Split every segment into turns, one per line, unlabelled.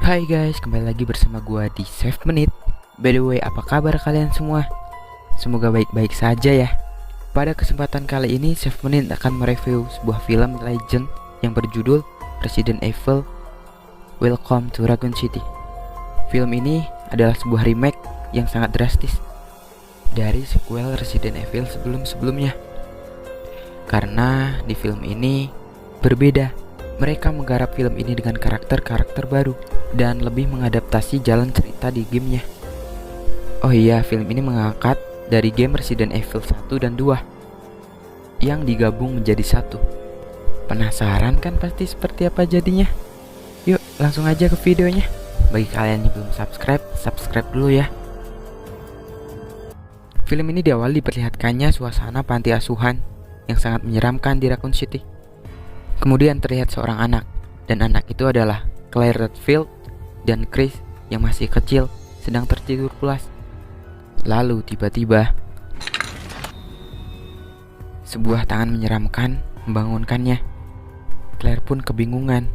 Hai guys, kembali lagi bersama gua di Save Menit. By the way, apa kabar kalian semua? Semoga baik-baik saja ya. Pada kesempatan kali ini, Save Menit akan mereview sebuah film legend yang berjudul Resident Evil Welcome to Raccoon City. Film ini adalah sebuah remake yang sangat drastis dari sequel Resident Evil sebelum-sebelumnya. Karena di film ini berbeda. Mereka menggarap film ini dengan karakter-karakter baru dan lebih mengadaptasi jalan cerita di gamenya. Oh iya, film ini mengangkat dari game Resident Evil 1 dan 2 yang digabung menjadi satu. Penasaran kan pasti seperti apa jadinya? Yuk langsung aja ke videonya. Bagi kalian yang belum subscribe dulu ya. Film ini diawali diperlihatkannya suasana panti asuhan yang sangat menyeramkan di Raccoon City. Kemudian terlihat seorang anak, dan anak itu adalah Claire Redfield dan Chris yang masih kecil sedang tertidur pulas. Lalu tiba-tiba sebuah tangan menyeramkan membangunkannya. Claire pun kebingungan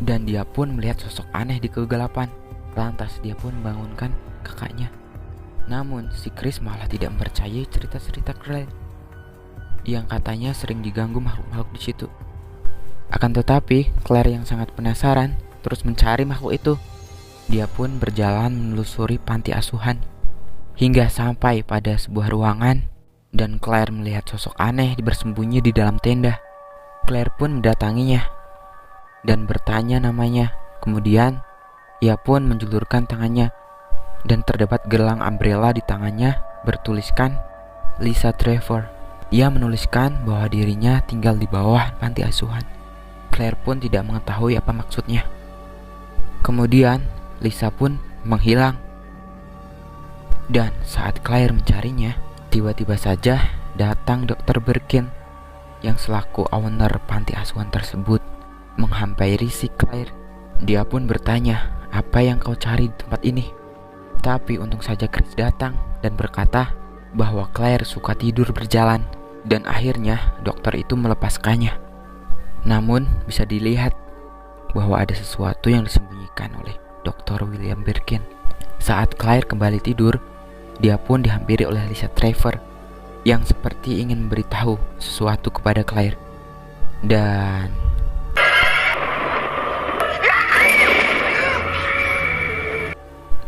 dan dia pun melihat sosok aneh di kegelapan. Lantas dia pun membangunkan kakaknya. Namun si Chris malah tidak mempercayai cerita-cerita Claire yang katanya sering diganggu makhluk-makhluk di situ. Akan tetapi, Claire yang sangat penasaran terus mencari makhluk itu. Dia pun berjalan menelusuri panti asuhan hingga sampai pada sebuah ruangan dan Claire melihat sosok aneh bersembunyi di dalam tenda. Claire pun mendatanginya dan bertanya namanya. Kemudian, ia pun menjulurkan tangannya dan terdapat gelang umbrella di tangannya bertuliskan Lisa Trevor. Ia menuliskan bahwa dirinya tinggal di bawah panti asuhan. Claire pun tidak mengetahui apa maksudnya. Kemudian Lisa pun menghilang. Dan saat Claire mencarinya, tiba-tiba saja datang Dr. Birkin yang selaku owner panti asuhan tersebut menghampiri si Claire. Dia pun bertanya, "Apa yang kau cari di tempat ini?" Tapi untung saja Chris datang dan berkata bahwa Claire suka tidur berjalan dan akhirnya dokter itu melepaskannya. Namun bisa dilihat bahwa ada sesuatu yang disembunyikan oleh Dr. William Birkin. Saat Claire kembali tidur, dia pun dihampiri oleh Lisa Trevor yang seperti ingin memberitahu sesuatu kepada Claire. Dan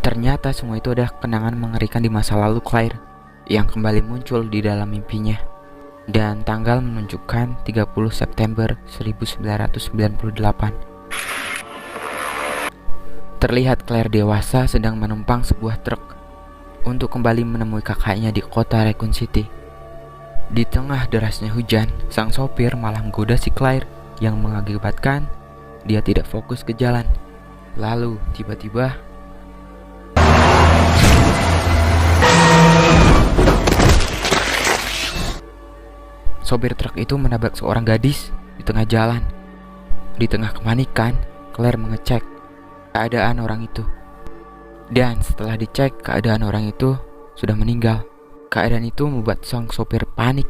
ternyata semua itu adalah kenangan mengerikan di masa lalu Claire yang kembali muncul di dalam mimpinya. Dan tanggal menunjukkan 30 September 1998. Terlihat Claire dewasa sedang menumpang sebuah truk untuk kembali menemui kakaknya di kota Raccoon City. Di tengah derasnya hujan, sang sopir malah menggoda si Claire yang mengakibatkan dia tidak fokus ke jalan. Lalu tiba-tiba sopir truk itu menabrak seorang gadis di tengah jalan. Di tengah kepanikan, Claire mengecek keadaan orang itu. Dan setelah dicek, keadaan orang itu sudah meninggal. Keadaan itu membuat sang sopir panik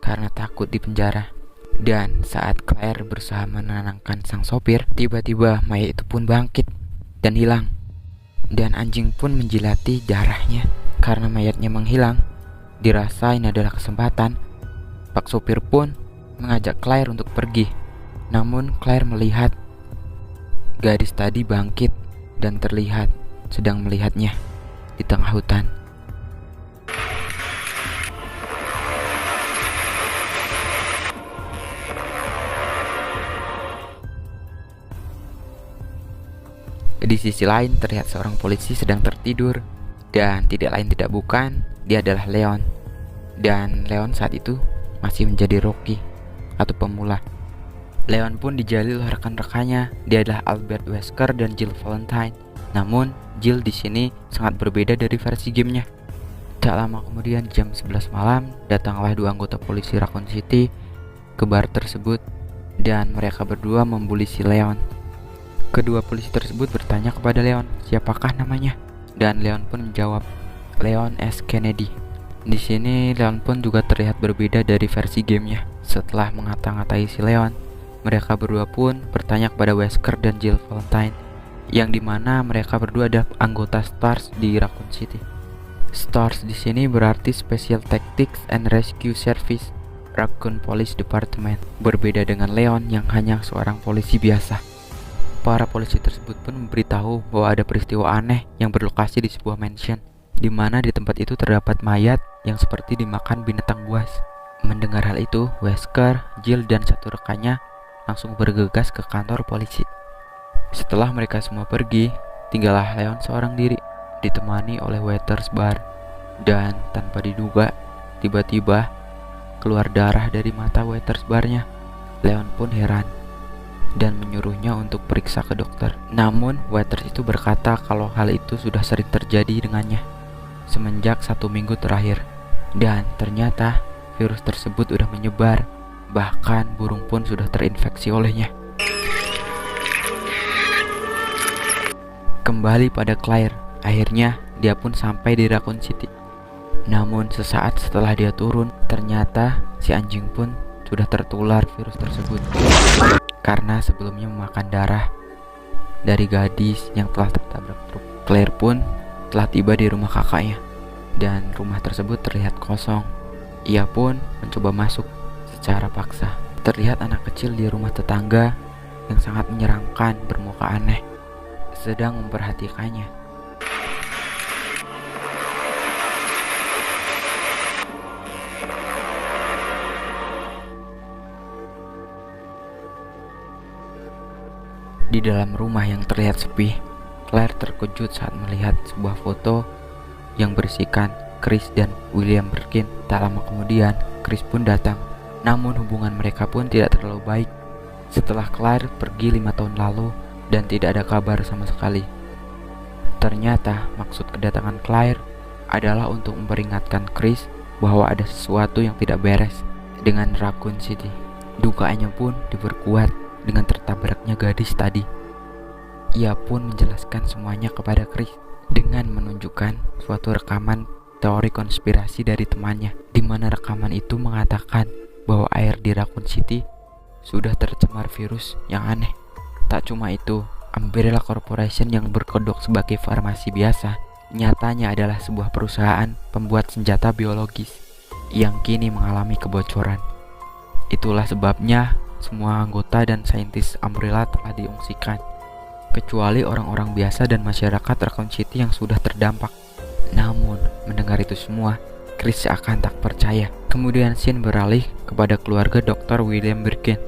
karena takut dipenjara. Dan saat Claire berusaha menenangkan sang sopir, tiba-tiba mayat itu pun bangkit dan hilang. Dan anjing pun menjilati darahnya. Karena mayatnya menghilang, dirasa ini adalah kesempatan. Pak sopir pun mengajak Claire untuk pergi. Namun Claire melihat gadis tadi bangkit dan terlihat sedang melihatnya di tengah hutan. Di sisi lain terlihat seorang polisi sedang tertidur dan tidak lain tidak bukan dia adalah Leon. Dan Leon saat itu masih menjadi rookie atau pemula. Leon pun dijali oleh rekan-rekannya. Dia adalah Albert Wesker dan Jill Valentine. Namun Jill di sini sangat berbeda dari versi gamenya. Tak lama kemudian jam 11 malam datanglah dua anggota polisi Raccoon City ke bar tersebut dan mereka berdua membuli si Leon. Kedua polisi tersebut bertanya kepada Leon siapakah namanya, dan Leon pun menjawab Leon S. Kennedy. Di sini Leon pun juga terlihat berbeda dari versi gamenya. Setelah mengata-ngatai si Leon, mereka berdua pun bertanya kepada Wesker dan Jill Valentine yang dimana mereka berdua adalah anggota STARS di Raccoon City. STARS di sini berarti Special Tactics and Rescue Service Raccoon Police Department, berbeda dengan Leon yang hanya seorang polisi biasa. Para polisi tersebut pun memberitahu bahwa ada peristiwa aneh yang berlokasi di sebuah mansion, di mana di tempat itu terdapat mayat yang seperti dimakan binatang buas. Mendengar hal itu, Wesker, Jill, dan satu rekannya langsung bergegas ke kantor polisi. Setelah mereka semua pergi, tinggallah Leon seorang diri, ditemani oleh waiters bar. Dan tanpa diduga, tiba-tiba keluar darah dari mata waiters barnya. Leon pun heran dan menyuruhnya untuk periksa ke dokter. Namun, waiters itu berkata kalau hal itu sudah sering terjadi dengannya semenjak 1 minggu terakhir. Dan ternyata virus tersebut sudah menyebar, bahkan burung pun sudah terinfeksi olehnya. Kembali pada Claire, akhirnya dia pun sampai di Raccoon City. Namun sesaat setelah dia turun, ternyata si anjing pun sudah tertular virus tersebut karena sebelumnya memakan darah dari gadis yang telah tertabrak truk. Claire pun telah tiba di rumah kakaknya dan rumah tersebut terlihat kosong. Ia pun mencoba masuk secara paksa. Terlihat anak kecil di rumah tetangga yang sangat menyeramkan bermuka aneh sedang memperhatikannya. Di dalam rumah yang terlihat sepi, Claire terkejut saat melihat sebuah foto yang berisikan Chris dan William Birkin. Tak lama kemudian, Chris pun datang. Namun hubungan mereka pun tidak terlalu baik setelah Claire pergi 5 tahun lalu dan tidak ada kabar sama sekali. Ternyata maksud kedatangan Claire adalah untuk memperingatkan Chris bahwa ada sesuatu yang tidak beres dengan Raccoon City. Dukanya pun diperkuat dengan tertabraknya gadis tadi. Ia pun menjelaskan semuanya kepada Chris dengan menunjukkan suatu rekaman teori konspirasi dari temannya, di mana rekaman itu mengatakan bahwa air di Raccoon City sudah tercemar virus yang aneh. Tak cuma itu, Umbrella Corporation yang berkedok sebagai farmasi biasa nyatanya adalah sebuah perusahaan pembuat senjata biologis yang kini mengalami kebocoran. Itulah sebabnya semua anggota dan saintis Umbrella telah diungsikan, kecuali orang-orang biasa dan masyarakat Raccoon City yang sudah terdampak. Namun, mendengar itu semua, Chris akan tak percaya. Kemudian scene beralih kepada keluarga Dr. William Birkin.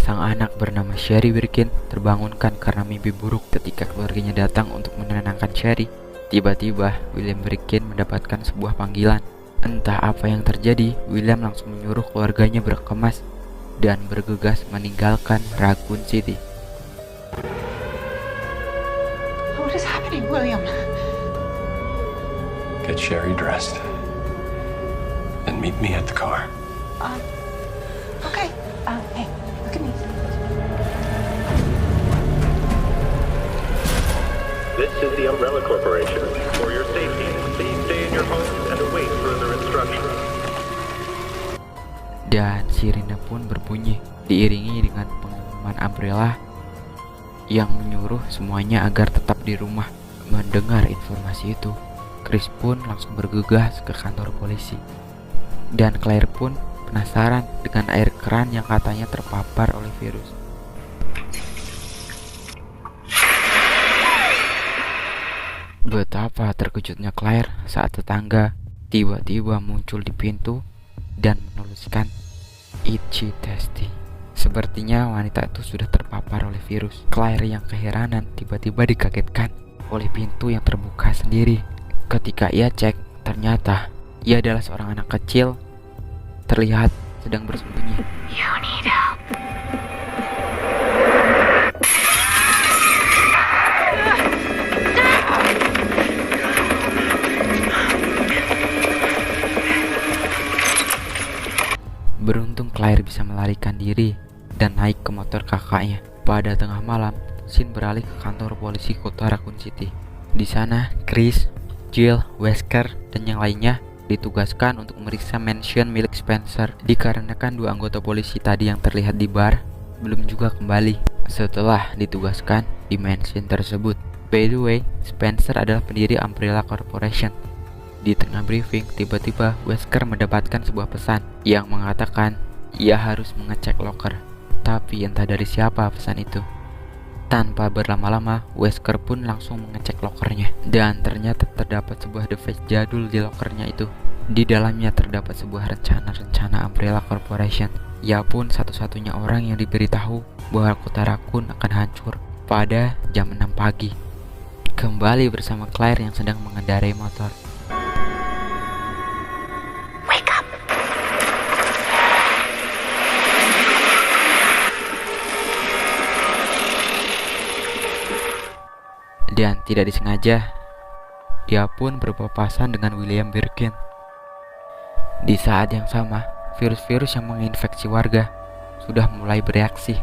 Sang anak bernama Sherry Birkin terbangunkan karena mimpi buruk. Ketika keluarganya datang untuk menenangkan Sherry, tiba-tiba William Birkin mendapatkan sebuah panggilan. Entah apa yang terjadi, William langsung menyuruh keluarganya berkemas dan bergegas meninggalkan Raccoon City.
What is happening, William?
Get Sherry dressed and meet me at the car.
Okay. Hey, look at me.
This is the Umbrella Corporation. For your safety, please stay in your homes and await further instructions.
Dan sirine pun berbunyi, diiringi dengan pengumuman Umbrella yang menyuruh semuanya agar tetap di rumah. Mendengar informasi itu, Chris pun langsung bergegas ke kantor polisi. Dan Claire pun penasaran dengan air keran yang katanya terpapar oleh virus. Betapa terkejutnya Claire saat tetangga tiba-tiba muncul di pintu dan menuliskan "Itchy Testy". Sepertinya wanita itu sudah terpapar oleh virus. Claire yang keheranan tiba-tiba dikagetkan oleh pintu yang terbuka sendiri. Ketika ia cek, ternyata ia adalah seorang anak kecil terlihat sedang bersembunyi.
You need help.
Beruntung Claire bisa melarikan diri dan naik ke motor kakaknya. Pada tengah malam, scene beralih ke kantor polisi kota Raccoon City. Di sana, Chris, Jill, Wesker, dan yang lainnya ditugaskan untuk memeriksa mansion milik Spencer, dikarenakan 2 anggota polisi tadi yang terlihat di bar belum juga kembali setelah ditugaskan di mansion tersebut. By the way, Spencer adalah pendiri Umbrella Corporation. Di tengah briefing, tiba-tiba Wesker mendapatkan sebuah pesan yang mengatakan ia harus mengecek locker. Tapi entah dari siapa pesan itu. Tanpa berlama-lama, Wesker pun langsung mengecek lockernya. Dan ternyata terdapat sebuah device jadul di lockernya itu. Di dalamnya terdapat sebuah rencana Umbrella Corporation. Ia pun satu-satunya orang yang diberitahu bahwa kota Raccoon akan hancur pada jam 6 pagi. Kembali bersama Claire yang sedang mengendarai motor.
Wake up.
Dan tidak disengaja, dia pun berpapasan dengan William Birkin. Di saat yang sama, virus-virus yang menginfeksi warga sudah mulai bereaksi.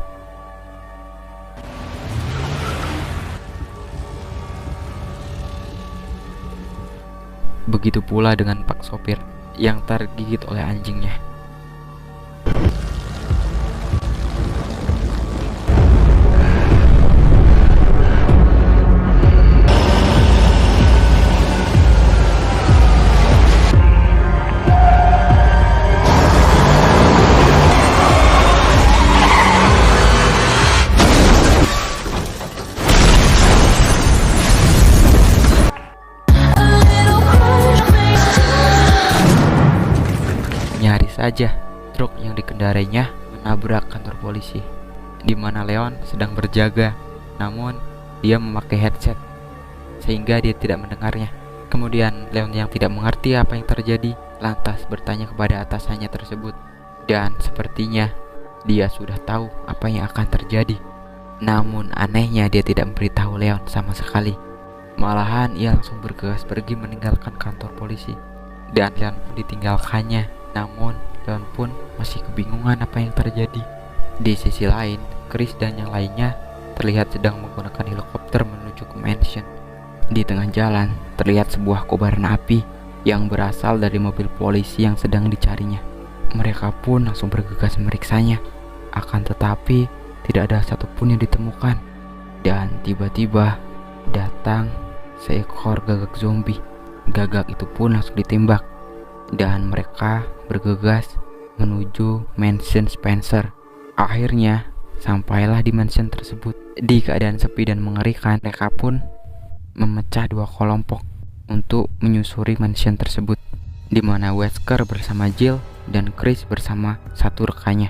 Begitu pula dengan Pak sopir yang tergigit oleh anjingnya. Nyaris saja truk yang dikendarainya menabrak kantor polisi, di mana Leon sedang berjaga. Namun dia memakai headset sehingga dia tidak mendengarnya. Kemudian Leon yang tidak mengerti apa yang terjadi lantas bertanya kepada atasannya tersebut, dan sepertinya dia sudah tahu apa yang akan terjadi. Namun anehnya dia tidak memberitahu Leon sama sekali. Malahan ia langsung bergegas pergi meninggalkan kantor polisi, dan Leon pun ditinggalkannya. Namun Leon pun masih kebingungan apa yang terjadi. Di sisi lain, Chris dan yang lainnya terlihat sedang menggunakan helikopter menuju ke mansion. Di tengah jalan terlihat sebuah kobaran api yang berasal dari mobil polisi yang sedang dicarinya. Mereka pun langsung bergegas meriksanya. Akan tetapi tidak ada satupun yang ditemukan. Dan tiba-tiba datang seekor gagak zombie. Gagak itu pun langsung ditembak. Dan mereka bergegas menuju mansion Spencer. Akhirnya sampailah di mansion tersebut. Di keadaan sepi dan mengerikan, mereka pun memecah dua kelompok untuk menyusuri mansion tersebut, di mana Wesker bersama Jill dan Chris bersama satu rekannya.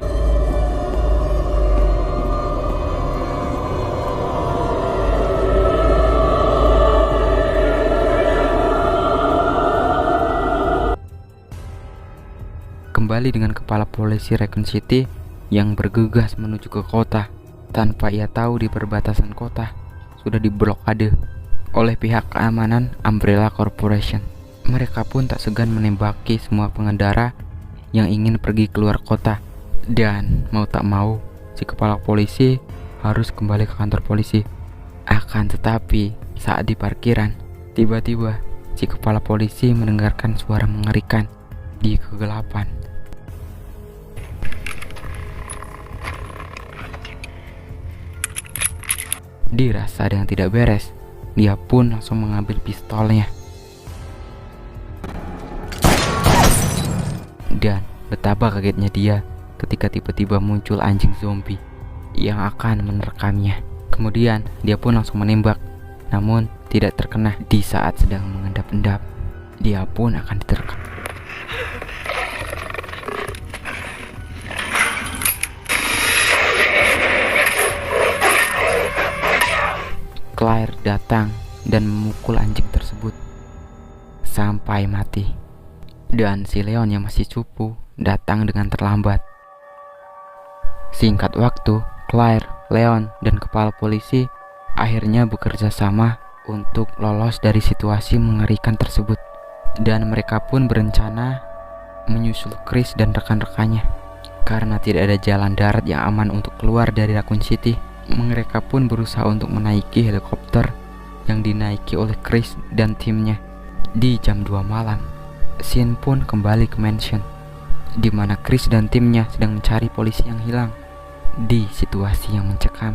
Kembali dengan kepala polisi Raccoon City yang bergegas menuju ke kota, tanpa ia tahu di perbatasan kota sudah diblokade oleh pihak keamanan Umbrella Corporation. Mereka pun tak segan menembaki semua pengendara yang ingin pergi keluar kota. Dan mau tak mau, si kepala polisi harus kembali ke kantor polisi. Akan tetapi, saat di parkiran, tiba-tiba si kepala polisi mendengarkan suara mengerikan di kegelapan. Dirasa ada yang tidak beres, dia pun langsung mengambil pistolnya. Dan betapa kagetnya dia ketika tiba-tiba muncul anjing zombie yang akan menerkamnya. Kemudian dia pun langsung menembak, namun tidak terkena. Di saat sedang mengendap-endap, dia pun akan diterkam. Claire datang dan memukul anjing tersebut sampai mati. Dan si Leon yang masih cupu datang dengan terlambat. Singkat waktu, Claire, Leon, dan kepala polisi akhirnya bekerja sama untuk lolos dari situasi mengerikan tersebut. Dan mereka pun berencana menyusul Chris dan rekan-rekannya. Karena tidak ada jalan darat yang aman untuk keluar dari Raccoon City, mereka pun berusaha untuk menaiki helikopter yang dinaiki oleh Chris dan timnya. Di jam 2 malam, Sin pun kembali ke mansion, di mana Chris dan timnya sedang mencari polisi yang hilang. Di situasi yang mencekam,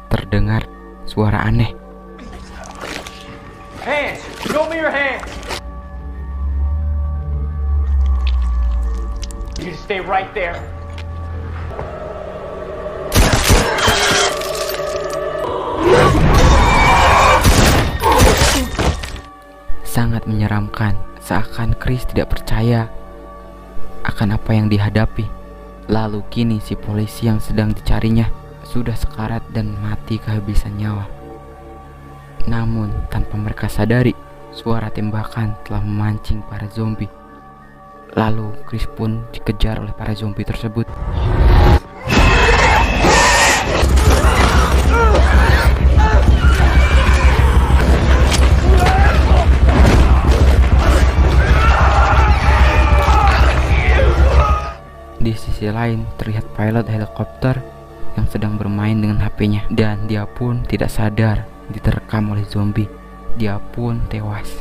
terdengar suara aneh.
Hands! Show me your hands! You just stay right there.
Sangat menyeramkan, seakan Chris tidak percaya akan apa yang dihadapi. Lalu kini si polisi yang sedang dicarinya sudah sekarat dan mati kehabisan nyawa. Namun tanpa mereka sadari, suara tembakan telah memancing para zombie. Lalu Chris pun dikejar oleh para zombie tersebut. Di sisi lain terlihat pilot helikopter yang sedang bermain dengan HP-nya, dan dia pun tidak sadar diterkam oleh zombie. Dia pun tewas.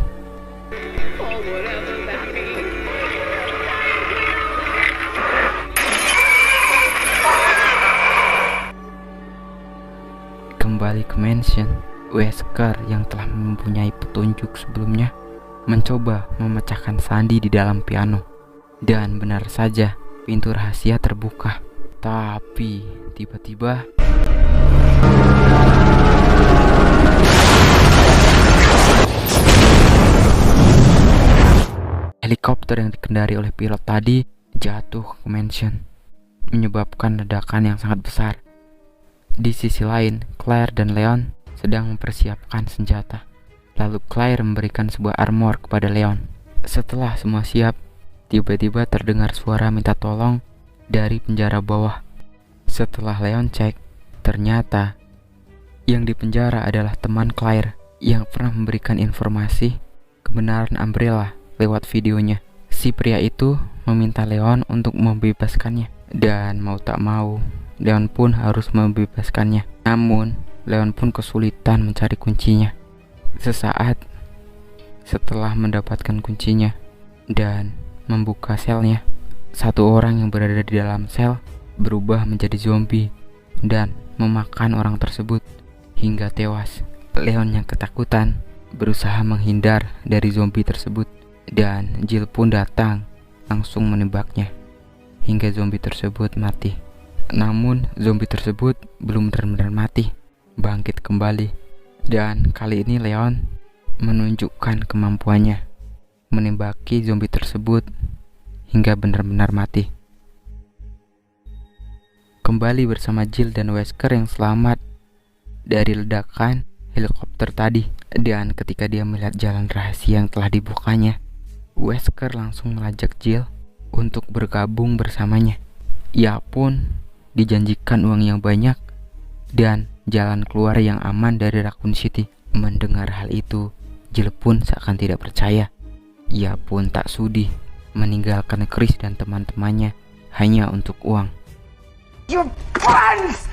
Kembali ke mansion, Wesker yang telah mempunyai petunjuk sebelumnya mencoba memecahkan sandi di dalam piano. Dan benar saja, pintu rahasia terbuka. Tapi tiba-tiba helikopter yang dikendari oleh pilot tadi jatuh ke mansion, menyebabkan ledakan yang sangat besar. Di sisi lain, Claire dan Leon sedang mempersiapkan senjata. Lalu Claire memberikan sebuah armor kepada Leon. Setelah semua siap, tiba-tiba terdengar suara minta tolong dari penjara bawah. Setelah Leon cek, ternyata yang di penjara adalah teman Claire yang pernah memberikan informasi kebenaran Umbrella lewat videonya. Si pria itu meminta Leon untuk membebaskannya, dan mau tak mau Leon pun harus membebaskannya. Namun Leon pun kesulitan mencari kuncinya. Sesaat setelah mendapatkan kuncinya dan membuka selnya, satu orang yang berada di dalam sel berubah menjadi zombie dan memakan orang tersebut hingga tewas. Leon yang ketakutan berusaha menghindar dari zombie tersebut, dan Jill pun datang langsung menembaknya hingga zombie tersebut mati. Namun zombie tersebut belum benar-benar mati, bangkit kembali, dan kali ini Leon menunjukkan kemampuannya menembaki zombie tersebut hingga benar-benar mati. Kembali bersama Jill dan Wesker yang selamat dari ledakan helikopter tadi, dan ketika dia melihat jalan rahasia yang telah dibukanya, Wesker langsung mengajak Jill untuk bergabung bersamanya. Ia pun dijanjikan uang yang banyak dan jalan keluar yang aman dari Raccoon City. Mendengar hal itu, Jill pun seakan tidak percaya. Ia pun tak sudi meninggalkan Chris dan teman-temannya hanya untuk uang.
Your friends!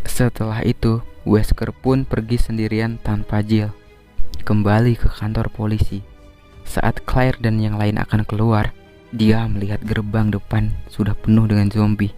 Setelah itu, Wesker pun pergi sendirian tanpa Jill, kembali ke kantor polisi. Saat Claire dan yang lain akan keluar, dia melihat gerbang depan sudah penuh dengan zombie.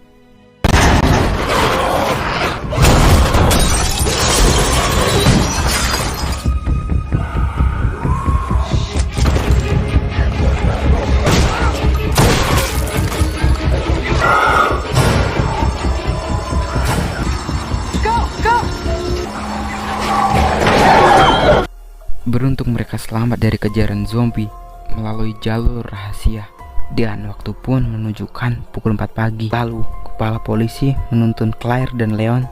Beruntung mereka selamat dari kejaran zombie melalui jalur rahasia, dan waktu pun menunjukkan pukul 4 pagi. Lalu kepala polisi menuntun Claire dan Leon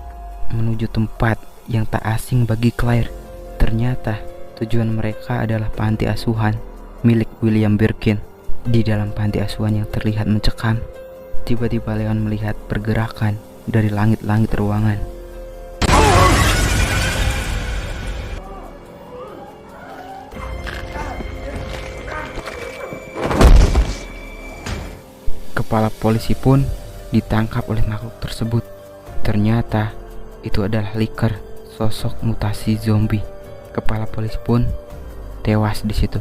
menuju tempat yang tak asing bagi Claire. Ternyata tujuan mereka adalah panti asuhan milik William Birkin. Di dalam panti asuhan yang terlihat mencekam, tiba-tiba Leon melihat pergerakan dari langit-langit ruangan. Kepala polisi pun ditangkap oleh makhluk tersebut. Ternyata itu adalah Licker, sosok mutasi zombie. Kepala polisi pun tewas di situ.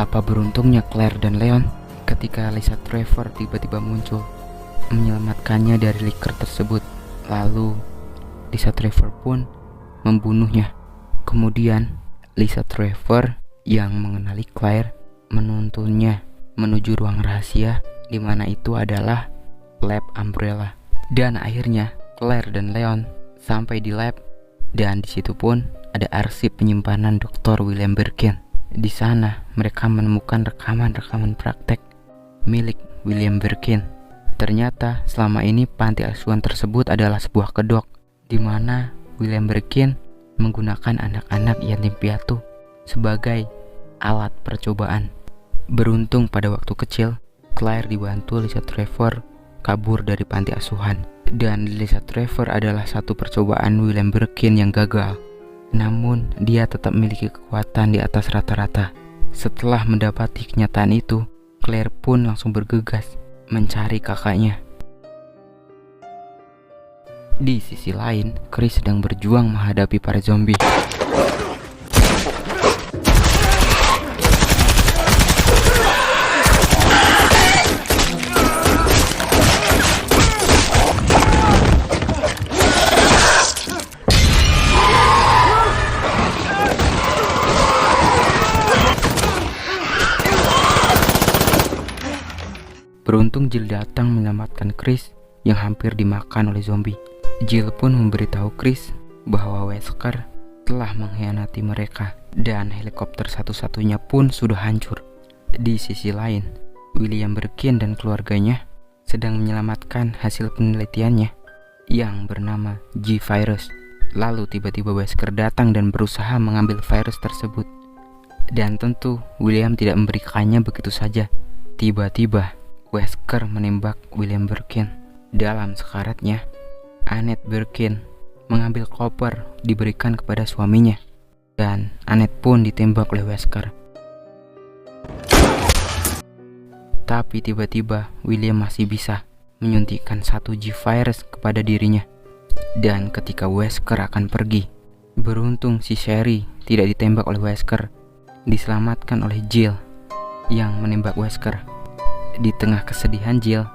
Betapa beruntungnya Claire dan Leon ketika Lisa Trevor tiba-tiba muncul menyelamatkannya dari liker tersebut. Lalu Lisa Trevor pun membunuhnya. Kemudian Lisa Trevor yang mengenali Claire menuntunnya menuju ruang rahasia di mana itu adalah lab Umbrella. Dan akhirnya Claire dan Leon sampai di lab, dan di situ pun ada arsip penyimpanan Dr. William Birkin. Di sana mereka menemukan rekaman-rekaman praktek milik William Birkin. Ternyata selama ini panti asuhan tersebut adalah sebuah kedok di mana William Birkin menggunakan anak-anak yatim piatu sebagai alat percobaan. Beruntung pada waktu kecil Claire dibantu Lisa Trevor kabur dari panti asuhan, dan Lisa Trevor adalah satu percobaan William Birkin yang gagal. Namun dia tetap memiliki kekuatan di atas rata-rata. Setelah mendapati kenyataan itu, Claire pun langsung bergegas mencari kakaknya. Di sisi lain, Chris sedang berjuang menghadapi para zombie. Beruntung Jill datang menyelamatkan Chris yang hampir dimakan oleh zombie. Jill pun memberitahu Chris bahwa Wesker telah mengkhianati mereka dan helikopter satu-satunya pun sudah hancur. Di sisi lain, William Birkin dan keluarganya sedang menyelamatkan hasil penelitiannya yang bernama G-Virus. Lalu tiba-tiba Wesker datang dan berusaha mengambil virus tersebut. Dan tentu William tidak memberikannya begitu saja. Tiba-tiba Wesker menembak William Birkin. Dalam sekaratnya, Annette Birkin mengambil koper diberikan kepada suaminya, dan Annette pun ditembak oleh Wesker. Tapi tiba-tiba William masih bisa menyuntikkan 1 G-Virus kepada dirinya. Dan ketika Wesker akan pergi, beruntung si Sherry tidak ditembak oleh Wesker, diselamatkan oleh Jill yang menembak Wesker. Di tengah kesedihan Jill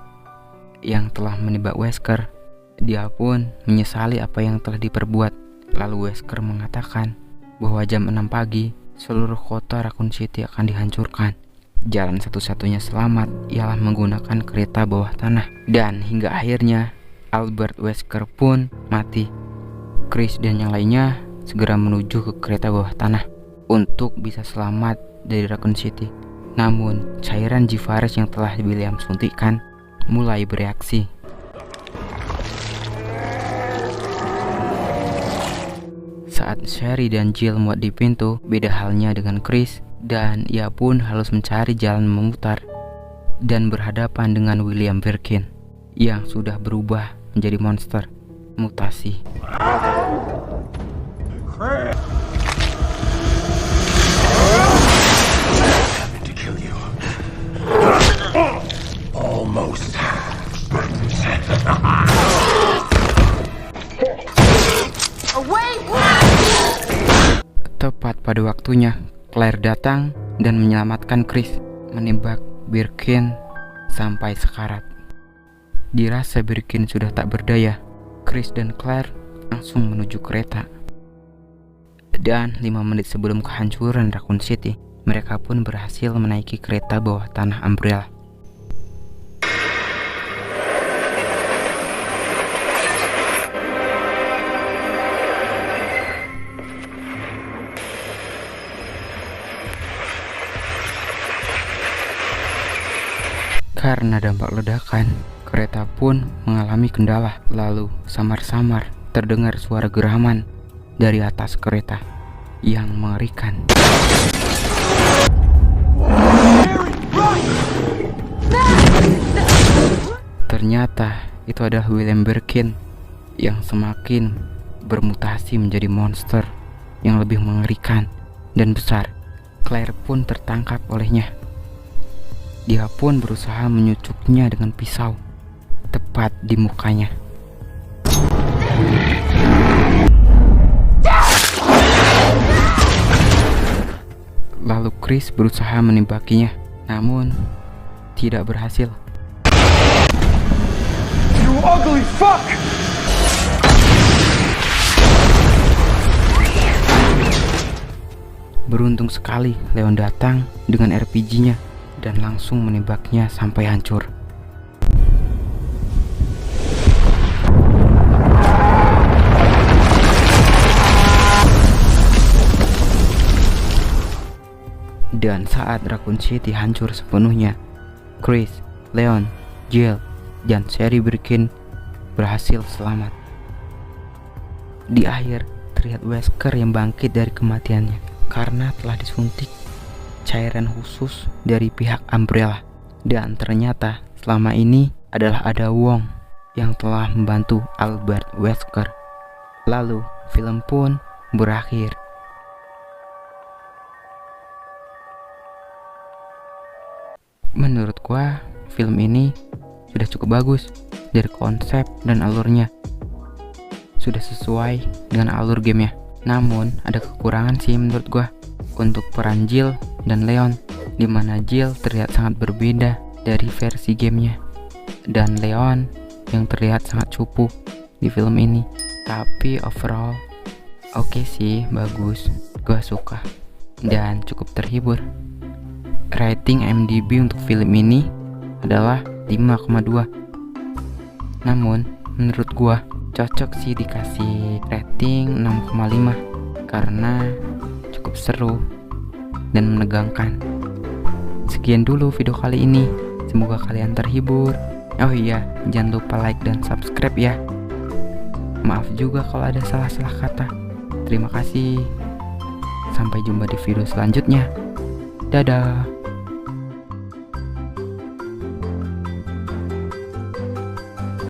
yang telah menembak Wesker, dia pun menyesali apa yang telah diperbuat. Lalu Wesker mengatakan bahwa jam 6 pagi seluruh kota Raccoon City akan dihancurkan. Jalan satu-satunya selamat ialah menggunakan kereta bawah tanah. Dan hingga akhirnya Albert Wesker pun mati. Chris dan yang lainnya segera menuju ke kereta bawah tanah untuk bisa selamat dari Raccoon City. Namun cairan G-Virus yang telah William suntikkan mulai bereaksi. Saat Sherry dan Jill muat di pintu, beda halnya dengan Chris, dan ia pun harus mencari jalan memutar dan berhadapan dengan William Birkin yang sudah berubah menjadi monster mutasi.
Almost.
Tepat pada waktunya, Claire datang dan menyelamatkan Chris, menembak Birkin sampai sekarat. Dirasa Birkin sudah tak berdaya, Chris dan Claire langsung menuju kereta. Dan 5 menit sebelum kehancuran Raccoon City, mereka pun berhasil menaiki kereta bawah tanah Umbrella. Karena dampak ledakan, kereta pun mengalami kendala. Lalu samar-samar terdengar suara geraman dari atas kereta yang mengerikan. Ternyata itu adalah William Birkin yang semakin bermutasi menjadi monster yang lebih mengerikan dan besar. Claire pun tertangkap olehnya. Dia pun berusaha menyucuknya dengan pisau tepat di mukanya. Lalu Chris berusaha menembakinya, namun tidak berhasil.
You ugly fuck!
Beruntung sekali Leon datang dengan RPG-nya dan langsung menembaknya sampai hancur. Dan saat Raccoon City hancur sepenuhnya, Chris, Leon, Jill, dan Sherry Birkin berhasil selamat. Di akhir, terlihat Wesker yang bangkit dari kematiannya karena telah disuntik cairan khusus dari pihak Umbrella. Dan ternyata selama ini adalah ada Wong yang telah membantu Albert Wesker. Lalu film pun berakhir. Menurut gua, film ini sudah cukup bagus dari konsep dan alurnya. Sudah sesuai dengan alur gamenya. Namun ada kekurangan sih menurut gua untuk peran Jill dan Leon, dimana Jill terlihat sangat berbeda dari versi gamenya, dan Leon yang terlihat sangat cupu di film ini. Tapi overall oke sih, bagus, gua suka dan cukup terhibur. Rating IMDb untuk film ini adalah 5,2. Namun menurut gua cocok sih dikasih rating 6,5 karena cukup seru dan menegangkan. Sekian dulu video kali ini, semoga kalian terhibur. Oh iya, jangan lupa like dan subscribe ya. Maaf juga kalau ada salah-salah kata. Terima kasih. Sampai jumpa di video selanjutnya. Dadah.